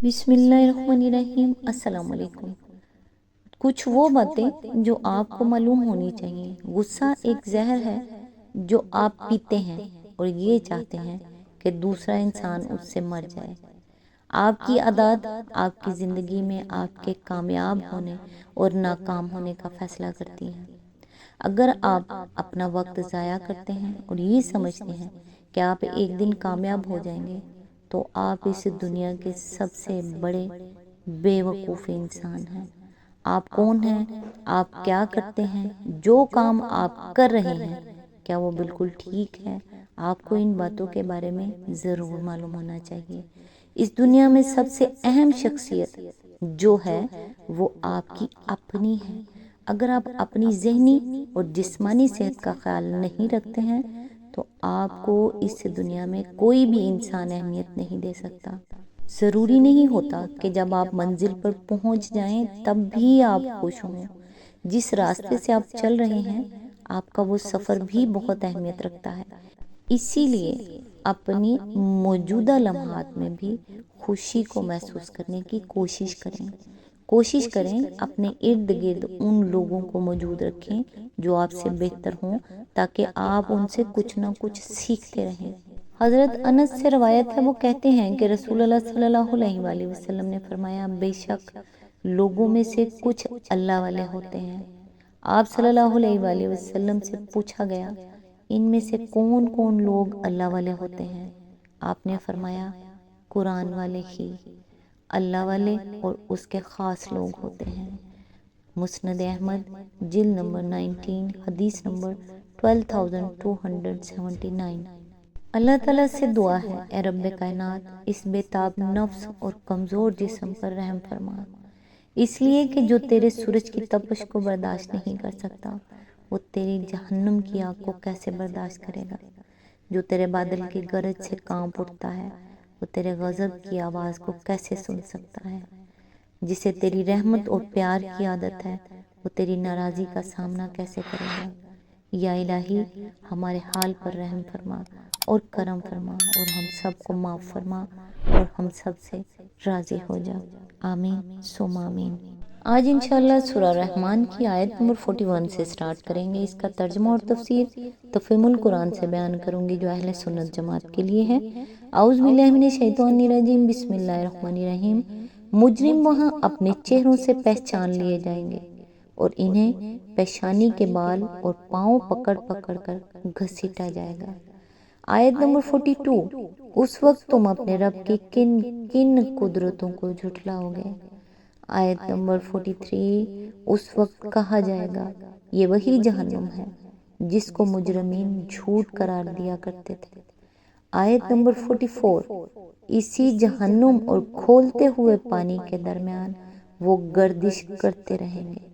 بسم اللہ الرحمن الرحیم۔ السلام علیکم۔ کچھ وہ باتیں جو آپ کو معلوم ہونی چاہیے۔ غصہ ایک زہر ہے جو آپ پیتے ہیں اور یہ چاہتے ہیں کہ دوسرا انسان اس سے مر جائے۔ آپ کی عادات آپ کی زندگی میں آپ کے کامیاب ہونے اور ناکام ہونے کا فیصلہ کرتی ہیں۔ اگر آپ اپنا وقت ضائع کرتے ہیں اور یہ سمجھتے ہیں کہ آپ ایک دن کامیاب ہو جائیں گے تو آپ اس دنیا کے سب سے بڑے بے وقوف انسان ہیں۔ آپ کون ہیں؟ آپ کیا کرتے ہیں؟ جو کام آپ کر رہے ہیں کیا وہ بالکل ٹھیک ہے؟ آپ کو ان باتوں کے بارے میں ضرور معلوم ہونا چاہیے۔ اس دنیا میں سب سے اہم شخصیت جو ہے وہ آپ کی اپنی ہے۔ اگر آپ اپنی ذہنی اور جسمانی صحت کا خیال نہیں رکھتے ہیں تو آپ کو اس دنیا میں کوئی بھی انسان اہمیت نہیں دے سکتا۔ ضروری نہیں ہوتا کہ جب آپ منزل پر پہنچ جائیں تب بھی آپ خوش ہوں۔ جس راستے سے آپ چل رہے ہیں آپ کا وہ سفر بھی بہت اہمیت رکھتا ہے۔ اسی لیے اپنی موجودہ لمحات میں بھی خوشی کو محسوس کرنے کی کوشش کریں۔ کوشش کریں اپنے ارد گرد ان لوگوں کو موجود رکھیں جو آپ سے بہتر ہوں تاکہ آپ ان سے کچھ نہ کچھ سیکھتے رہیں۔ حضرت انس سے روایت ہے، وہ کہتے ہیں کہ رسول اللہ صلی اللہ علیہ وآلہ وسلم نے فرمایا، بے شک لوگوں میں سے کچھ اللہ والے ہوتے ہیں۔ آپ صلی اللہ علیہ وآلہ وسلم سے پوچھا گیا، ان میں سے کون کون لوگ اللہ والے ہوتے ہیں؟ آپ نے فرمایا، قرآن والے ہی اللہ والے اور اس کے خاص لوگ ہوتے ہیں۔ مسند احمد جلد نمبر 19 حدیث نمبر 12279۔ اللہ تعالیٰ سے دعا ہے، اے رب کائنات، اس بے تاب نفس اور کمزور جسم پر رحم فرما، اس لیے کہ جو تیرے سورج کی تپش کو برداشت نہیں کر سکتا وہ تیری جہنم کی آگ کو کیسے برداشت کرے گا؟ جو تیرے بادل کی گرج سے کانپ اٹھتا ہے وہ تیرے غضب کی آواز کو کیسے سن سکتا ہے؟ جسے تیری رحمت اور پیار کی عادت ہے وہ تیری ناراضی کا سامنا کیسے کرے گا؟ یا الہی ہمارے حال پر رحم فرما اور کرم فرما اور ہم سب کو معاف فرما اور ہم سب سے راضی ہو جا، آمین ثم آمین۔ آج انشاءاللہ سورہ رحمان کی آیت نمبر 41 سے سٹارٹ کریں گے۔ اس کا ترجمہ اور تفسیر تفہیم القرآن سے بیان کروں گی جو اہل سنت جماعت کے لیے ہے۔ اعوذ باللہ من الشیطان الرجیم، بسم اللہ الرحمن الرحیم۔ مجرم وہاں اپنے چہروں سے پہچان لیے جائیں گے اور انہیں پیشانی کے بال اور پاؤں پکڑ پکڑ کر گھسیٹا جائے گا۔ آیت نمبر 42، اس وقت تم اپنے رب کی کن کن قدرتوں کو جھٹلاؤ گے۔ آیت نمبر 43، اس وقت کہا جائے گا یہ وہی جہنم ہے جس کو مجرمین جھوٹ قرار دیا کرتے تھے۔ آیت نمبر 44، اسی جہنم اور کھولتے ہوئے پانی کے درمیان وہ گردش کرتے رہیں گے۔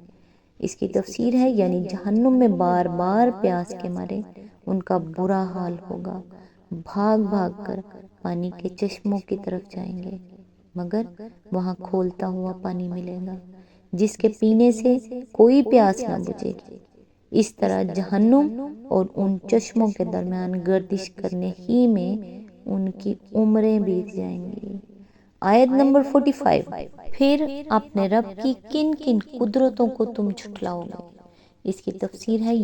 اس کی تفسیر ہے، یعنی جہنم میں بار بار پیاس کے مارے ان کا برا حال ہوگا، بھاگ بھاگ کر پانی کے چشموں کی طرف جائیں گے مگر وہاں کھولتا ہوا پانی ملے گا جس کے پینے سے کوئی پیاس نہ بجھے گی۔ اس طرح جہنم اور ان چشموں کے درمیان گردش کرنے ہی میں ان کی عمریں بیت جائیں گی۔ آیت نمبر 45، پھر اپنے رب کی کن کن قدرتوں کو تم جھٹلاؤ گے۔ اس کی تفسیر ہے،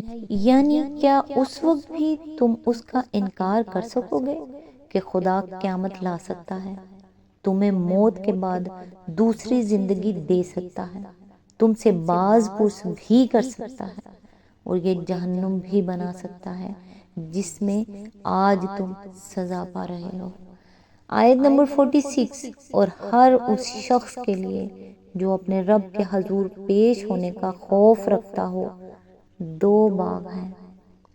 یعنی کیا اس وقت بھی تم اس کا انکار کر سکو گے کہ خدا قیامت لا سکتا ہے، تمہیں موت کے بعد دوسری زندگی دے سکتا ہے، تم سے باز پرس بھی کر سکتا ہے اور یہ جہنم بھی بنا سکتا ہے جس میں آج تم سزا پا رہے ہو۔ آیت نمبر 46، اور ہر اس شخص کے لیے جو اپنے رب کے حضور پیش ہونے کا خوف رکھتا ہو دو باغ ہیں۔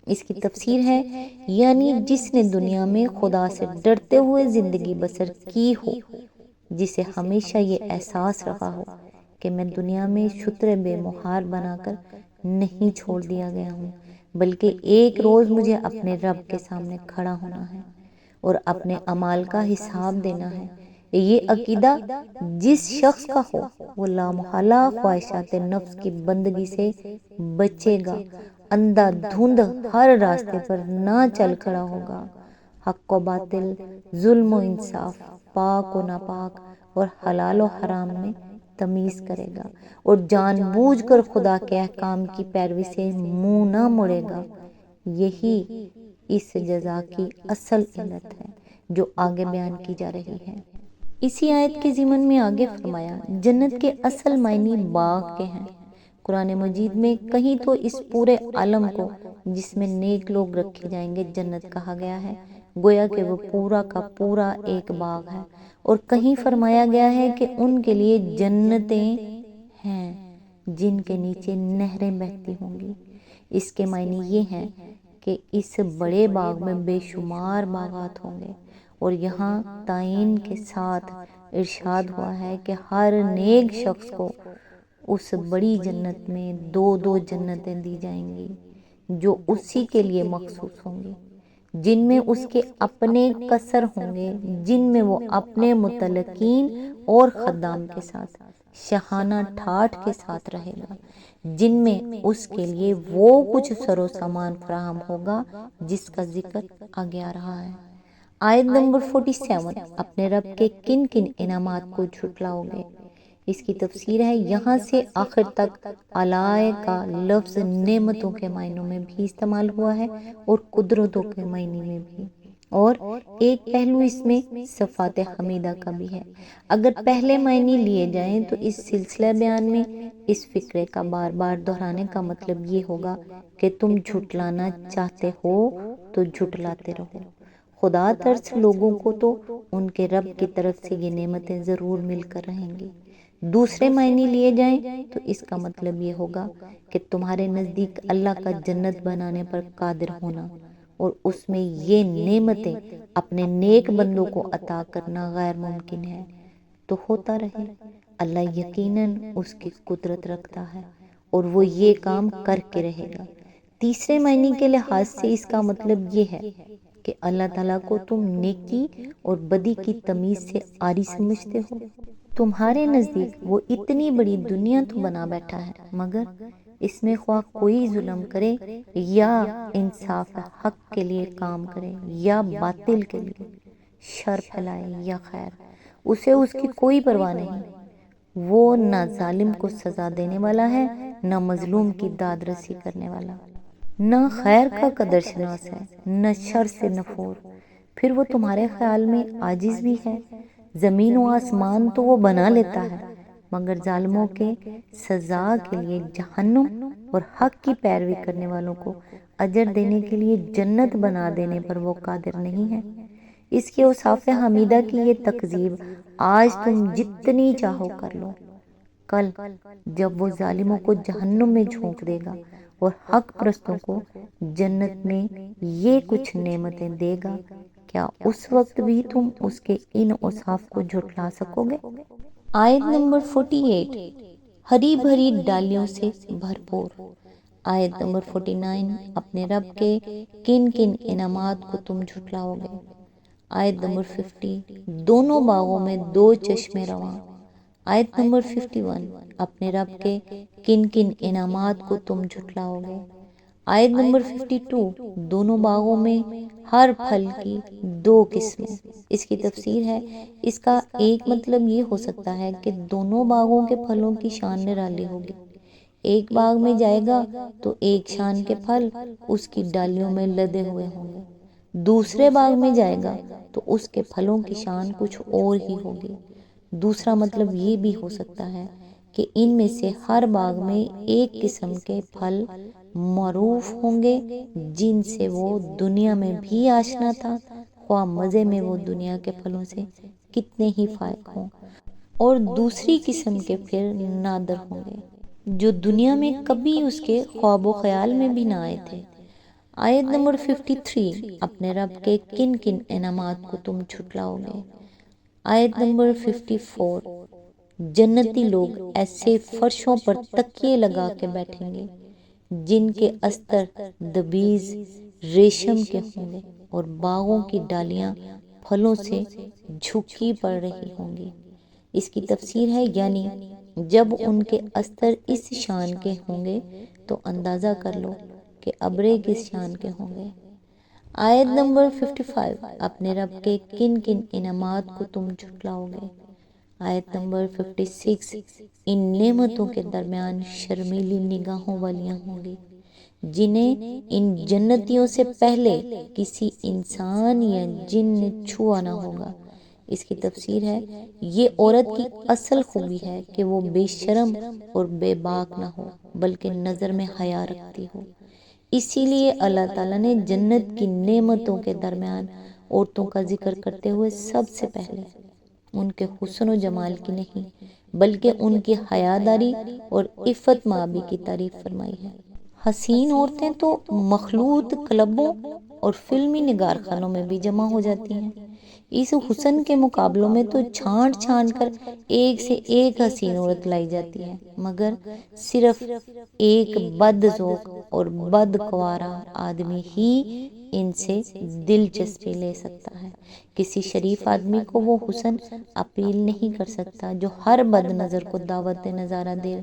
اس کی تفسیر ہے، یعنی جس نے دنیا میں خدا سے ڈرتے ہوئے زندگی بسر کی ہو، جسے ہمیشہ یہ احساس رہا ہو کہ میں دنیا میں شتر بے مہار بنا کر نہیں چھوڑ دیا گیا ہوں بلکہ ایک روز مجھے اپنے رب کے سامنے کھڑا ہونا ہے اور اپنے اعمال کا حساب دینا ہے۔ یہ عقیدہ جس شخص کا ہو وہ لامحالہ خواہشات نفس کی بندگی سے بچے گا، اندھا دھند ہر راستے پر نہ چل کھڑا ہوگا، حق و باطل، ظلم و انصاف، پاک و ناپاک اور حلال و حرام میں تمیز کرے گا اور جان بوجھ کر خدا کے احکام کی پیروی سے منہ نہ موڑے گا، یہی اس جزا کی اصل علت ہے جو آگے بیان کی جا رہی ہے۔ اسی آیت کے ضمن میں آگے فرمایا جنت کے اصل معنی باغ کے ہیں۔ قرآن مجید میں کہیں تو اس پورے عالم کو جس میں نیک لوگ رکھے جائیں گے جنت کہا گیا ہے، گویا کہ وہ پورا کا پورا ایک باغ ہے، اور کہیں فرمایا گیا ہے کہ ان کے لیے جنتیں ہیں جن کے نیچے نہریں بہتی ہوں گی۔ اس کے معنی یہ ہیں کہ اس بڑے باغ میں بے شمار باغات ہوں گے، اور یہاں تعین کے ساتھ ارشاد ہوا ہے کہ ہر نیک شخص کو اس بڑی جنت میں دو دو جنتیں دی جائیں گی جو اسی کے لیے مخصوص ہوں گی، جن میں اس کے اپنے قصر ہوں گے، جن میں وہ اپنے متعلقین اور خدام کے ساتھ شاہانہ ٹھاٹھ کے ساتھ رہے گا، جن میں اس کے لیے وہ کچھ سر و سامان فراہم ہوگا جس کا ذکر آگے آ رہا ہے۔ آیت نمبر 47 اپنے رب کے کن کن انعامات کو جھٹلاؤ گے؟ اس کی تفسیر ہے یہاں سے آخر تک علائے کا لفظ نعمتوں کے معنوں میں بھی استعمال ہوا ہے اور قدرتوں کے معنی میں بھی، اور ایک پہلو اس میں صفات حمیدہ کا بھی ہے۔ اگر پہلے معنی لیے جائیں تو اس سلسلہ بیان میں اس فقرے کا بار بار دہرانے کا مطلب یہ ہوگا کہ تم جھٹلانا چاہتے ہو تو جھٹلاتے رہو۔ خدا ترس لوگوں کو تو ان کے رب کی طرف سے یہ نعمتیں ضرور مل کر رہیں گی۔ دوسرے معنی لیے جائیں تو اس کا مطلب یہ ہوگا کہ تمہارے نزدیک اللہ کا جنت بنانے پر قادر ہونا اور اس میں یہ نعمتیں اپنے نیک بندوں کو عطا کرنا غیر ممکن ہے، تو ہوتا رہے۔ اللہ یقیناً اس کی قدرت رکھتا ہے اور وہ یہ کام کر کے رہے گا۔ تیسرے معنی کے لحاظ سے اس کا مطلب یہ ہے کہ اللہ تعالیٰ کو تم نیکی اور بدی کی تمیز سے عاری سمجھتے ہو۔ تمہارے نزدیک وہ اتنی بڑی دنیا تو بنا بیٹھا ہے، مگر اس میں خواہ کوئی ظلم کرے یا انصاف حق کے لیے کام کرے یا باطل کے لیے شر پھیلائے یا خیر، اسے اس کی کوئی پرواہ نہیں۔ وہ نہ ظالم کو سزا دینے والا ہے، نہ مظلوم کی داد رسی کرنے والا، نہ خیر کا قدر شناس ہے، نہ شر سے نفور۔ پھر وہ تمہارے خیال میں عاجز بھی ہے۔ زمین و آسمان تو وہ بنا لیتا ہے، مگر ظالموں کے سزا کے لیے جہنم اور حق کی پیروی کرنے والوں کو اجر دینے کے لیے جنت بنا دینے پر وہ قادر نہیں ہے۔ اس کے اوصاف حمیدہ کی یہ تکذیب آج تم جتنی چاہو کر لو، کل جب وہ ظالموں کو جہنم میں جھونک دے گا اور حق پرستوں کو جنت میں یہ کچھ نعمتیں دے گا، کیا اس وقت بھی تم اس کے ان اوصاف کو جھٹلا سکو گے؟ آیت نمبر 48 ہری بھری ڈالیوں سے بھرپور۔ آیت نمبر 49 اپنے رب کے کن کن انعامات کو تم جھٹلاؤ گے؟ آیت نمبر 50 دونوں باغوں میں دو چشمے رواں۔ آیت نمبر 51 اپنے رب کے کن کن انعامات کو تم جھٹلاؤ گے؟ آیت نمبر 52 دونوں باغوں میں ہر پھل کی دو قسمیں۔ اس کی تفسیر ہے اس کا ایک مطلب یہ ہو سکتا ہے کہ دونوں باغوں کے پھلوں کی شان نرالی ہوگی۔ ایک باغ میں جائے گا تو ایک شان کے پھل اس کی ڈالیوں میں لدے ہوئے ہوں گے، دوسرے باغ میں جائے گا تو اس کے پھلوں کی شان کچھ اور ہی ہوگی۔ دوسرا مطلب یہ بھی ہو سکتا ہے کہ ان میں سے ہر باغ میں ایک قسم کے پھل معروف ہوں گے جن سے وہ دنیا میں بھی آشنا تھا، خواہ مزے میں وہ دنیا کے پھلوں سے کتنے ہی فائق ہوں، اور دوسری قسم کے پھر نادر ہوں گے جو دنیا میں کبھی اس کے خواب و خیال میں بھی نہ آئے تھے۔ آیت نمبر 53 اپنے رب کے کن کن انعامات کو تم جھٹلاؤ گے؟ آیت نمبر 54 جنتی لوگ ایسے فرشوں پر تکیے لگا کے بیٹھیں گے جن کے استر دبیز ریشم کے ہوں گے اور باغوں کی ڈالیاں پھلوں سے جھکی پڑ رہی ہوں گی۔ اس کی تفسیر ہے یعنی جب ان کے استر اس شان کے ہوں گے تو اندازہ کر لو کہ ابرے کس شان کے ہوں گے۔ آیت نمبر 55 اپنے رب کے کن کن انعامات کو تم جھٹلاؤ گے؟ آیت نمبر 56، ان نعمتوں کے درمیان شرمیلی نگاہوں والیاں ہوں گی جنہیں ان جنتیوں سے پہلے کسی انسان یا جن نے چھوا نہ ہوگا۔ اس کی تفسیر ہے، یہ عورت کی اصل خوبی ہے کہ وہ بے شرم اور بے باک نہ ہو بلکہ نظر میں حیا رکھتی ہو۔ اسی لیے اللہ تعالیٰ نے جنت کی نعمتوں کے درمیان عورتوں کا ذکر کرتے ہوئے سب سے پہلے ان کے حسن و جمال کی نہیں بلکہ ان کی حیاداری اور عفت مآبی کی تعریف فرمائی ہے۔ حسین عورتیں تو مخلوط کلبوں اور فلمی نگار خانوں میں بھی جمع ہو جاتی ہیں۔ اس حسن کے مقابلوں میں تو چھانٹ چھانٹ کر ایک سے ایک حسین عورت لائی جاتی ہے، مگر صرف ایک بد ذوق اور بدقوارا آدمی ہی ان سے دلچسپی لے سکتا ہے۔ کسی شریف آدمی کو وہ حسن اپیل نہیں کر سکتا جو ہر بد نظر کو دعوت نظارہ دے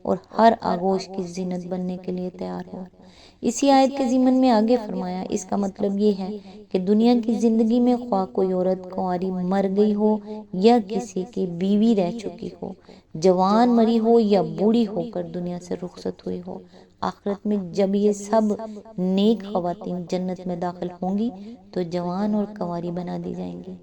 اور ہر آغوش کی زینت بننے کے لیے تیار ہو۔ اسی آیت کے ضمن میں آگے فرمایا، اس کا مطلب یہ ہے کہ دنیا کی زندگی میں خواہ کوئی عورت کنواری مر گئی ہو یا کسی کی بیوی رہ چکی ہو، جوان مری ہو یا بوڑھی ہو کر دنیا سے رخصت ہوئی ہو، آخرت میں جب یہ سب نیک خواتین جنت میں داخل ہوں گی تو جوان اور کنواری بنا دی جائیں گی،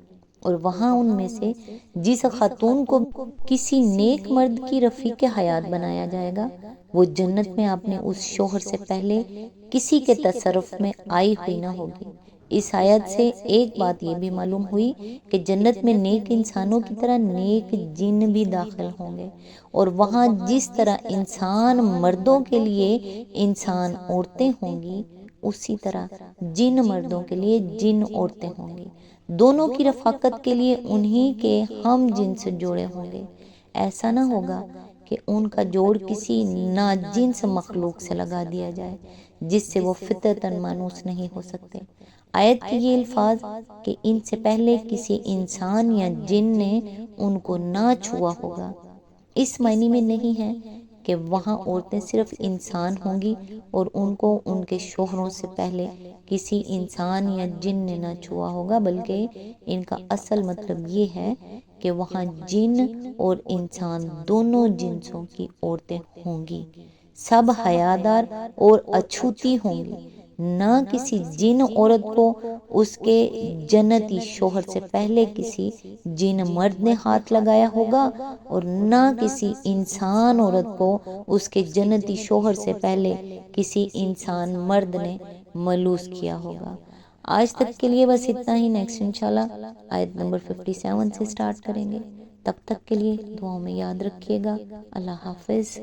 اور وہاں ان میں سے جس خاتون کو کسی نیک مرد کی رفیق حیات بنایا جائے گا وہ جنت میں اپنے اس شوہر سے پہلے کسی کے تصرف میں آئی ہوئی نہ ہوگی۔ اس آیت سے ایک بات یہ بھی معلوم ہوئی کہ جنت میں نیک انسانوں کی طرح نیک جن بھی داخل ہوں گے، اور وہاں جس طرح انسان مردوں کے لیے انسان عورتیں ہوں گی اسی طرح جن مردوں کے لیے جن عورتیں ہوں گی، دونوں کی رفاقت کے لیے انہی کے ہم جنس جوڑے ہوں گے۔ ایسا نہ ہوگا کہ ان کا جوڑ کسی ناجنس مخلوق سے لگا دیا جائے جس سے وہ فطرتاً مانوس نہیں ہو سکتے۔ آیت کے یہ الفاظ کہ ان سے پہلے کسی انسان یا جن نے ان کو نہ چھوا ہوگا، اس معنی میں نہیں ہے کہ وہاں عورتیں صرف انسان ہوں گی اور ان کو ان کے شوہروں سے پہلے کسی انسان یا جن نے نہ چھوا ہوگا، بلکہ ان کا اصل مطلب یہ ہے کہ وہاں جن اور انسان دونوں جنسوں کی عورتیں ہوں گی، سب حیادار اور اچھوتی ہوں گی۔ نہ کسی جن عورت کو اس کے جنتی شوہر سے پہلے کسی جن مرد نے ہاتھ لگایا ہوگا، اور نہ کسی انسان عورت کو اس کے جنتی شوہر سے پہلے کسی انسان مرد نے ملوث کیا ہوگا۔ آج تک کے لیے بس اتنا ہی، نیکسٹ انشاءاللہ آیت نمبر 57 سے سٹارٹ کریں گے۔ تب تک کے لیے دعاؤں میں یاد رکھیے گا۔ اللہ حافظ۔